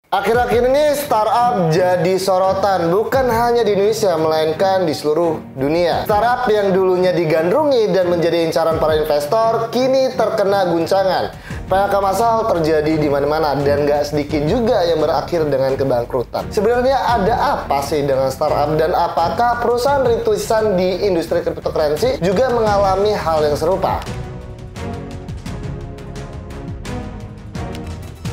Akhir-akhir ini startup jadi sorotan bukan hanya di Indonesia melainkan di seluruh dunia. Startup yang dulunya digandrungi dan menjadi incaran para investor kini terkena guncangan. PHK massal terjadi di mana-mana dan gak sedikit juga yang berakhir dengan kebangkrutan. Sebenarnya ada apa sih dengan startup dan apakah perusahaan rintisan di industri cryptocurrency juga mengalami hal yang serupa?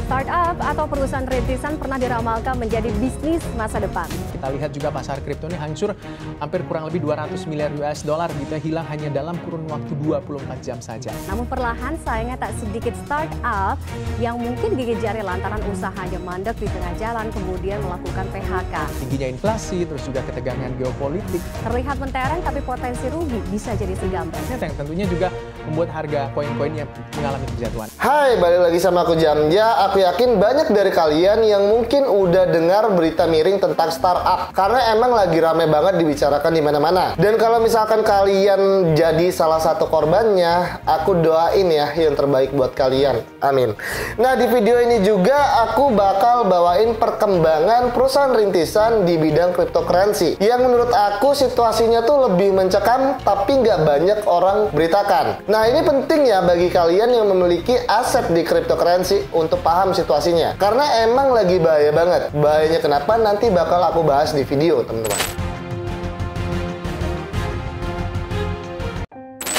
Startup atau perusahaan rintisan pernah diramalkan menjadi bisnis masa depan. Kita lihat juga pasar kripto ini hancur hampir kurang lebih 200 miliar US dollar gitu, hilang hanya dalam kurun waktu 24 jam saja. Namun perlahan sayangnya tak sedikit startup yang mungkin gigit jari lantaran usahanya mandek di tengah jalan kemudian melakukan PHK. Tingginya inflasi, terus juga ketegangan geopolitik. Terlihat mentereng tapi potensi rugi bisa jadi segambar. Yang tentunya juga membuat harga koin-koin yang mengalami kejatuhan. Hai, balik lagi sama aku Jamja. Aku yakin banyak dari kalian yang mungkin udah dengar berita miring tentang startup karena emang lagi rame banget dibicarakan di mana-mana. Dan kalau misalkan kalian jadi salah satu korbannya, aku doain ya yang terbaik buat kalian. Amin. Nah, di video ini juga aku bakal bawain perkembangan perusahaan rintisan di bidang cryptocurrency yang menurut aku situasinya tuh lebih mencekam tapi nggak banyak orang beritakan. Nah, ini penting ya bagi kalian yang memiliki aset di cryptocurrency untuk paham situasinya, karena emang lagi bahaya banget. Bahayanya kenapa nanti bakal aku bahas di video, teman-teman.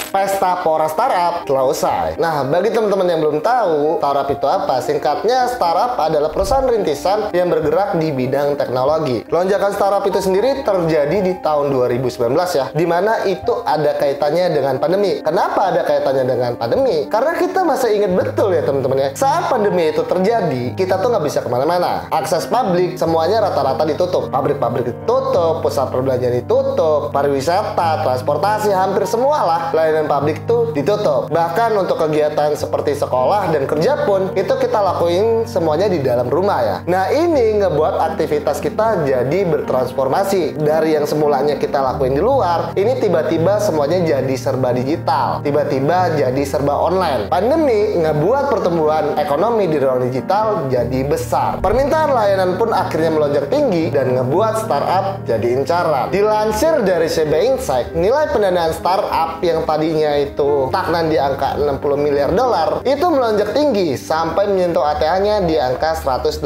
Pesta Pora Startup telah usai. Nah, bagi teman-teman yang belum tahu, startup itu apa? Singkatnya, startup adalah perusahaan rintisan yang bergerak di bidang teknologi. Lonjakan startup itu sendiri terjadi di tahun 2019 ya, dimana itu ada kaitannya dengan pandemi. Kenapa ada kaitannya dengan pandemi? Karena kita masih ingat betul ya teman-teman ya, saat pandemi itu terjadi, kita tuh nggak bisa kemana-mana. Akses publik semuanya rata-rata ditutup. Pabrik-pabrik ditutup, pusat perbelanjaan ditutup, pariwisata, transportasi, hampir semua lah layanan publik tuh ditutup. Bahkan untuk kegiatan seperti sekolah dan kerja pun itu kita lakuin semuanya di dalam rumah ya. Nah, ini ngebuat aktivitas kita jadi bertransformasi. Dari yang semulanya kita lakuin di luar, ini tiba-tiba semuanya jadi serba digital. Tiba-tiba jadi serba online. Pandemi ngebuat pertumbuhan ekonomi di ruang digital jadi besar. Permintaan layanan pun akhirnya melonjak tinggi dan ngebuat startup jadi incaran. Dilansir dari CB Insight, nilai pendanaan startup yang tadinya itu stagnan di angka 60 miliar dolar itu melonjak tinggi sampai menyentuh ATH-nya di angka 180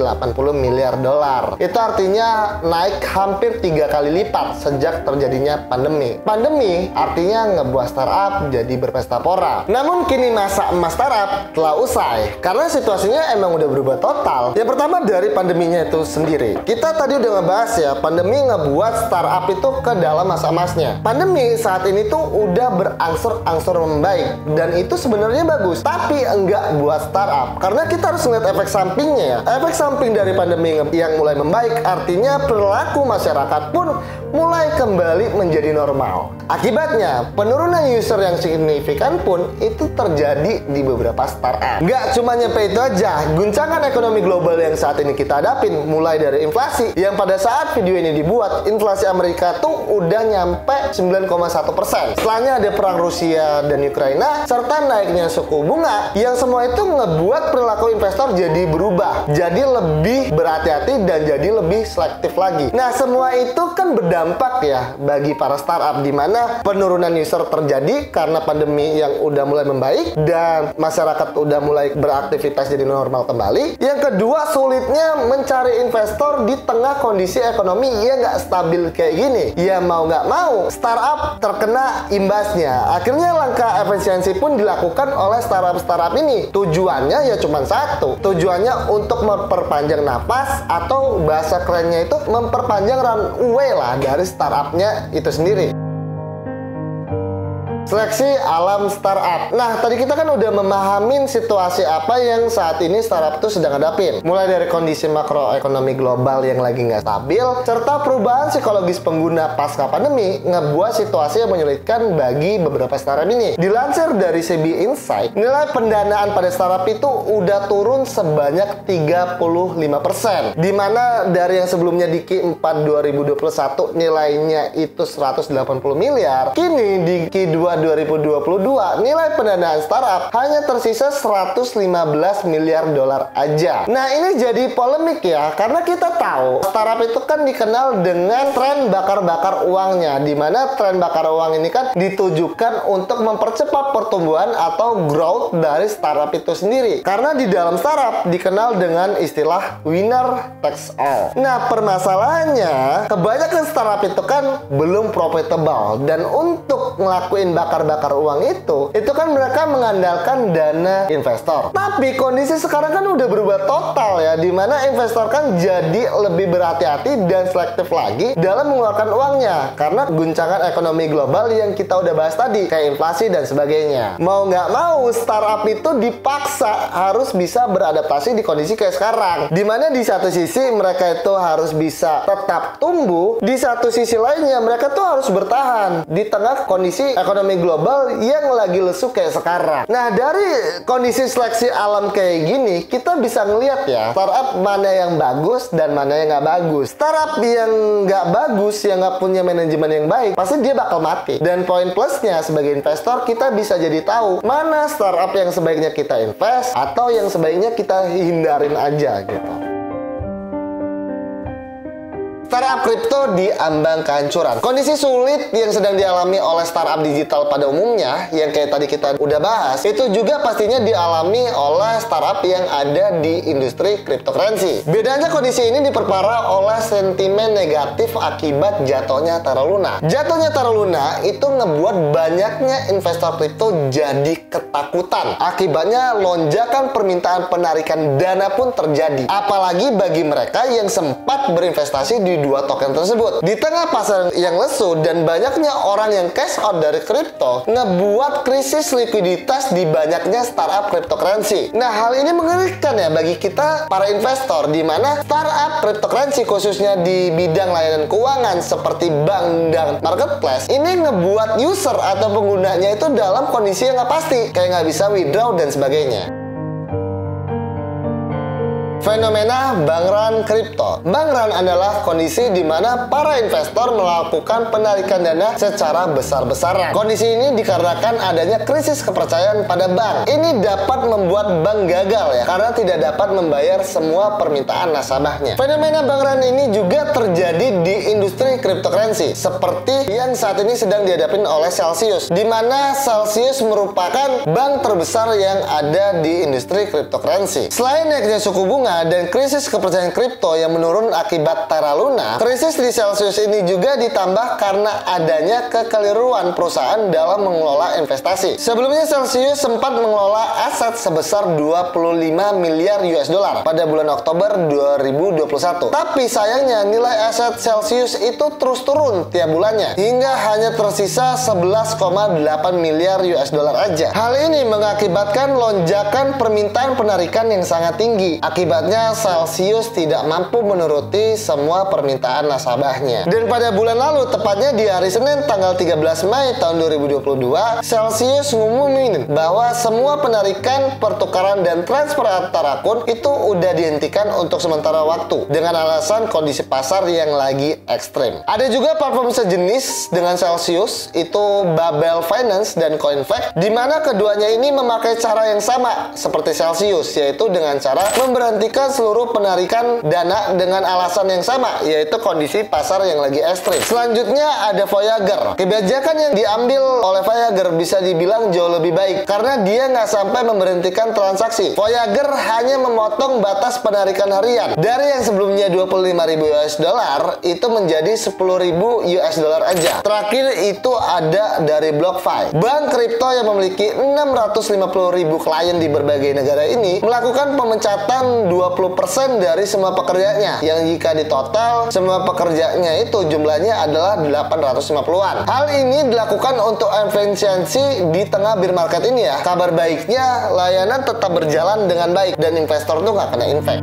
miliar dolar. Itu artinya naik hampir 3 kali lipat sejak terjadinya pandemi. Pandemi artinya ngebuat startup jadi berpesta pora. Namun kini masa emas startup telah usai karena situasinya emang udah berubah total. Yang pertama dari pandeminya itu sendiri. Kita tadi udah ngebahas ya, pandemi ngebuat startup itu ke dalam masa emasnya. Pandemi saat ini tuh udah berangsur-angsur membaik dan itu sebenarnya bagus, tapi enggak buat startup karena kita harus ngeliat efek sampingnya ya. Efek samping dari pandemi yang mulai membaik artinya perilaku masyarakat pun mulai kembali menjadi normal. Akibatnya penurunan user yang signifikan pun itu terjadi di beberapa startup. Nggak cuma nyampe itu aja, guncangan ekonomi global yang saat ini kita hadapin mulai dari inflasi yang pada saat video ini dibuat, inflasi Amerika tuh udah nyampe 9,1%. Setelahnya ada perang Rusia dan Ukraina serta naiknya suku bunga yang semua itu ngebuat perilaku investor jadi berubah, jadi lebih berhati-hati dan jadi lebih selektif lagi. Nah, semua itu kan berdampak ya bagi para startup di mana penurunan user terjadi karena pandemi yang udah mulai membaik dan masyarakat udah mulai beraktivitas jadi normal kembali. Yang kedua, sulitnya mencari investor di tengah kondisi ekonomi yang nggak stabil kayak gini. Ya mau nggak mau, startup terkena imbasnya. Akhirnya langkah efisiensi pun dilakukan oleh startup-startup ini. Tujuannya ya cuma satu. Tujuannya untuk memperpanjang napas atau bahasa kerennya itu memperpanjang runway lah dari startupnya itu sendiri. Seleksi alam startup. Nah, tadi kita kan udah memahamin situasi apa yang saat ini startup itu sedang hadapin. Mulai dari kondisi makroekonomi global yang lagi nggak stabil, serta perubahan psikologis pengguna pasca pandemi, ngebuat situasi yang menyulitkan bagi beberapa startup ini. Dilansir dari CB Insight, nilai pendanaan pada startup itu udah turun sebanyak 35%. Dimana dari yang sebelumnya di Q4 2021 nilainya itu 180 miliar, kini di Q2 buat 2022 nilai pendanaan startup hanya tersisa 115 miliar dolar aja. Nah, ini jadi polemik ya, karena kita tahu startup itu kan dikenal dengan tren bakar-bakar uangnya, di mana tren bakar uang ini kan ditujukan untuk mempercepat pertumbuhan atau growth dari startup itu sendiri. Karena di dalam startup dikenal dengan istilah winner takes all. Nah, permasalahannya kebanyakan startup itu kan belum profitable, dan untuk ngelakuin bakar-bakar uang itu kan mereka mengandalkan dana investor. Tapi kondisi sekarang kan udah berubah total ya, dimana investor kan jadi lebih berhati-hati dan selektif lagi dalam mengeluarkan uangnya karena guncangan ekonomi global yang kita udah bahas tadi, kayak inflasi dan sebagainya. Mau nggak mau, startup itu dipaksa harus bisa beradaptasi di kondisi kayak sekarang, dimana di satu sisi mereka itu harus bisa tetap tumbuh, di satu sisi lainnya mereka tuh harus bertahan di tengah kondisi ekonomi global yang lagi lesu kayak sekarang. Nah, dari kondisi seleksi alam kayak gini, kita bisa ngeliat ya startup mana yang bagus dan mana yang nggak bagus. Startup yang nggak bagus, yang nggak punya manajemen yang baik, pasti dia bakal mati. Dan poin plusnya sebagai investor, kita bisa jadi tahu mana startup yang sebaiknya kita invest atau yang sebaiknya kita hindarin aja gitu. Startup kripto di ambang kehancuran. Kondisi sulit yang sedang dialami oleh startup digital pada umumnya, yang kayak tadi kita udah bahas, itu juga pastinya dialami oleh startup yang ada di industri cryptocurrency. Bedanya kondisi ini diperparah oleh sentimen negatif akibat jatuhnya Terra Luna. Jatuhnya Terra Luna itu ngebuat banyaknya investor kripto jadi ketakutan. Akibatnya lonjakan permintaan penarikan dana pun terjadi. Apalagi bagi mereka yang sempat berinvestasi di dua token tersebut. Di tengah pasar yang lesu dan banyaknya orang yang cash out dari kripto, ngebuat krisis likuiditas di banyaknya startup cryptocurrency. Nah, hal ini mengerikan ya bagi kita para investor, di mana startup cryptocurrency khususnya di bidang layanan keuangan seperti bank dan marketplace ini ngebuat user atau penggunanya itu dalam kondisi yang nggak pasti, kayak nggak bisa withdraw dan sebagainya. Fenomena bank run kripto. Bank run adalah kondisi di mana para investor melakukan penarikan dana secara besar-besaran. Kondisi ini dikarenakan adanya krisis kepercayaan pada bank. Ini dapat membuat bank gagal ya, karena tidak dapat membayar semua permintaan nasabahnya. Fenomena bank run ini juga terjadi di industri cryptocurrency, seperti yang saat ini sedang dihadapi oleh Celsius, di mana Celsius merupakan bank terbesar yang ada di industri cryptocurrency. Selain naiknya suku bunga dan krisis kepercayaan kripto yang menurun akibat Terra Luna, krisis di Celsius ini juga ditambah karena adanya kekeliruan perusahaan dalam mengelola investasi. Sebelumnya Celsius sempat mengelola aset sebesar 25 miliar US dollar pada bulan Oktober 2021. Tapi sayangnya nilai aset Celsius itu terus turun tiap bulannya hingga hanya tersisa 11,8 miliar US dollar aja. Hal ini mengakibatkan lonjakan permintaan penarikan yang sangat tinggi. Akibatnya Celsius tidak mampu menuruti semua permintaan nasabahnya. Dan pada bulan lalu, tepatnya di hari Senin tanggal 13 Mei tahun 2022, Celsius ngumumin bahwa semua penarikan, pertukaran, dan transfer antar akun itu udah dihentikan untuk sementara waktu dengan alasan kondisi pasar yang lagi ekstrim. Ada juga platform sejenis dengan Celsius, itu Babel Finance dan Coinfact, di mana keduanya ini memakai cara yang sama seperti Celsius, yaitu dengan cara memberhentikan seluruh penarikan dana dengan alasan yang sama, yaitu kondisi pasar yang lagi ekstrim. Selanjutnya ada Voyager. Kebijakan yang diambil oleh Voyager bisa dibilang jauh lebih baik karena dia nggak sampai memberhentikan transaksi. Voyager hanya memotong batas penarikan harian dari yang sebelumnya 25.000 US dollar itu menjadi 10.000 US dollar aja. Terakhir itu ada dari BlockFi. Bank kripto yang memiliki 650.000 klien di berbagai negara ini melakukan pemecatan 20% dari semua pekerjanya, yang jika ditotal semua pekerjanya itu jumlahnya adalah 850-an. Hal ini dilakukan untuk efisiensi di tengah bear market ini ya. Kabar baiknya layanan tetap berjalan dengan baik dan investor tuh nggak kena impact.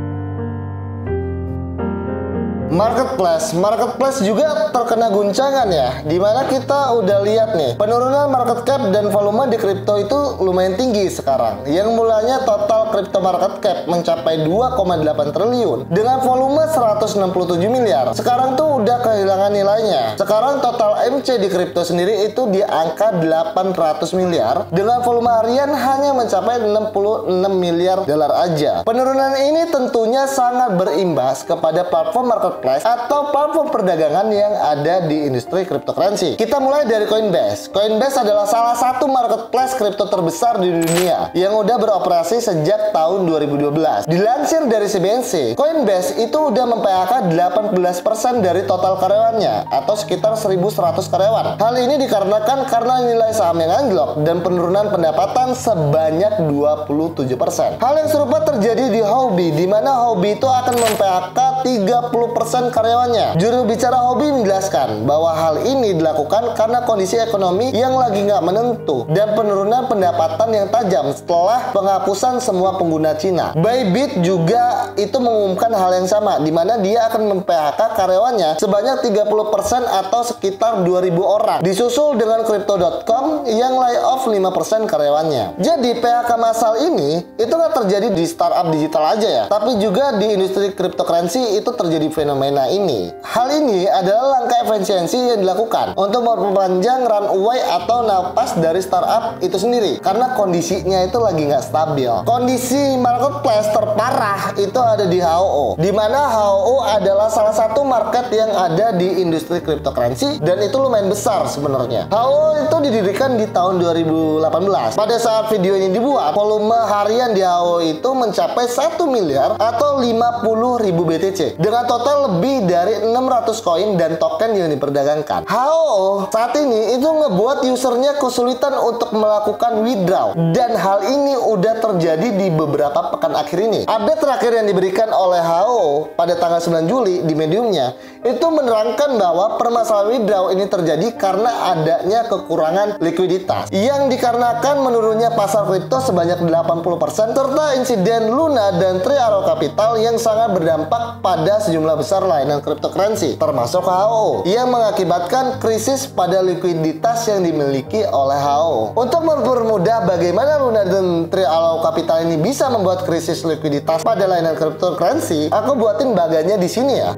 Marketplace juga terkena guncangan ya, dimana kita udah lihat nih penurunan market cap dan volume di kripto itu lumayan tinggi sekarang. Yang mulanya total kripto market cap mencapai 2,8 triliun dengan volume 167 miliar. Sekarang tuh udah kehilangan nilainya. Sekarang total MC di kripto sendiri itu di angka 800 miliar dengan volume harian hanya mencapai 66 miliar dolar aja. Penurunan ini tentunya sangat berimbas kepada platform marketplace atau platform perdagangan yang ada di industri cryptocurrency. Kita mulai dari Coinbase. Coinbase adalah salah satu marketplace kripto terbesar di dunia yang udah beroperasi sejak tahun 2012. Dilansir dari CBNC, Coinbase itu udah mem-PHK 18% dari total karyawannya atau sekitar 1.100 karyawan. Hal ini dikarenakan karena nilai saham yang anjlok dan penurunan pendapatan sebanyak 27%. Hal yang serupa terjadi di Huobi, di mana Huobi itu akan mem-PHK 30% karyawannya. Juru bicara Huobi menjelaskan bahwa hal ini dilakukan karena kondisi ekonomi yang lagi nggak menentu dan penurunan pendapatan yang tajam setelah penghapusan semua pengguna Cina. Bybit juga itu mengumumkan hal yang sama, di mana dia akan mem-PHK karyawannya sebanyak 30% atau sekitar 2.000 orang. Disusul dengan Crypto.com yang layoff 5% karyawannya. Jadi PHK massal ini itu nggak terjadi di startup digital aja ya, tapi juga di industri cryptocurrency itu terjadi fenomena ini. Hal ini adalah langkah efisiensi yang dilakukan untuk memperpanjang runway atau napas dari startup itu sendiri karena kondisinya itu lagi nggak stabil. Kondisi marketplace terparah itu ada di HOO, di mana HOO adalah salah satu market yang ada di industri cryptocurrency dan itu lumayan besar sebenarnya. HOO itu didirikan di tahun 2018. Pada saat video ini dibuat, volume harian di HOO itu mencapai 1 miliar atau 50.000 BTC dengan total lebih dari 600 koin dan token yang diperdagangkan. HOO saat ini itu ngebuat usernya kesulitan untuk melakukan withdraw dan hal ini udah terjadi di beberapa pekan akhir ini. Update terakhir yang diberikan oleh HOO pada tanggal 9 Juli di Mediumnya itu menerangkan bahwa permasalahan withdraw ini terjadi karena adanya kekurangan likuiditas yang dikarenakan menurunnya pasar kripto sebanyak 80% serta insiden Luna dan Three Arrow Capital yang sangat berdampak pada sejumlah besar layanan cryptocurrency termasuk HOO yang mengakibatkan krisis pada likuiditas yang dimiliki oleh HOO. Untuk mempermudah bagaimana Luna dan Three Arrow Capital ini bisa membuat krisis likuiditas pada layanan cryptocurrency, aku buatin bagannya di sini ya.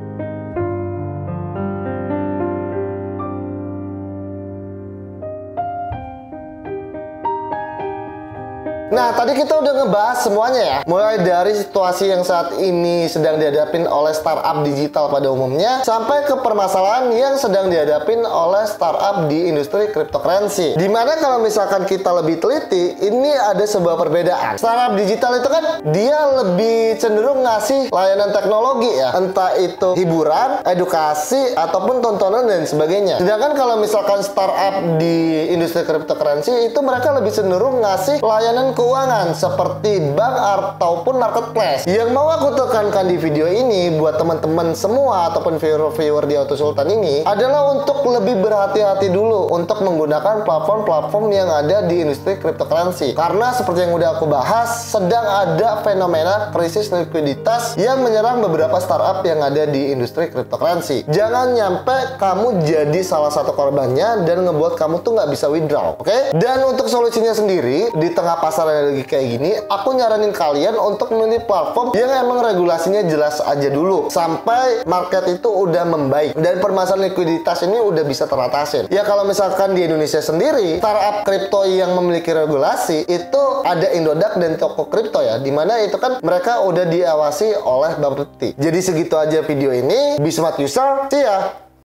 Nah, tadi kita udah ngebahas semuanya ya. Mulai dari situasi yang saat ini sedang dihadapin oleh startup digital pada umumnya, sampai ke permasalahan yang sedang dihadapin oleh startup di industri cryptocurrency. Dimana kalau misalkan kita lebih teliti, ini ada sebuah perbedaan. Startup digital itu kan dia lebih cenderung ngasih layanan teknologi ya. Entah itu hiburan, edukasi, ataupun tontonan dan sebagainya. Sedangkan kalau misalkan startup di industri cryptocurrency itu mereka lebih cenderung ngasih layanan keuangan seperti bank ataupun marketplace. Yang mau aku tekankan di video ini buat teman-teman semua ataupun viewer-viewer di Auto Sultan ini adalah untuk lebih berhati-hati dulu untuk menggunakan platform-platform yang ada di industri cryptocurrency. Karena seperti yang udah aku bahas, sedang ada fenomena krisis likuiditas yang menyerang beberapa startup yang ada di industri cryptocurrency. Jangan nyampe kamu jadi salah satu korbannya dan ngebuat kamu tuh nggak bisa withdraw, oke? Dan untuk solusinya sendiri, di tengah pasar lagi kayak gini, aku nyaranin kalian untuk memilih platform yang emang regulasinya jelas aja dulu sampai market itu udah membaik dan permasalahan likuiditas ini udah bisa teratasin. Ya kalau misalkan di Indonesia sendiri, startup kripto yang memiliki regulasi itu ada Indodax dan Toko Kripto ya, dimana itu kan mereka udah diawasi oleh Bapepti. Jadi segitu aja video ini. Be smart user, see ya!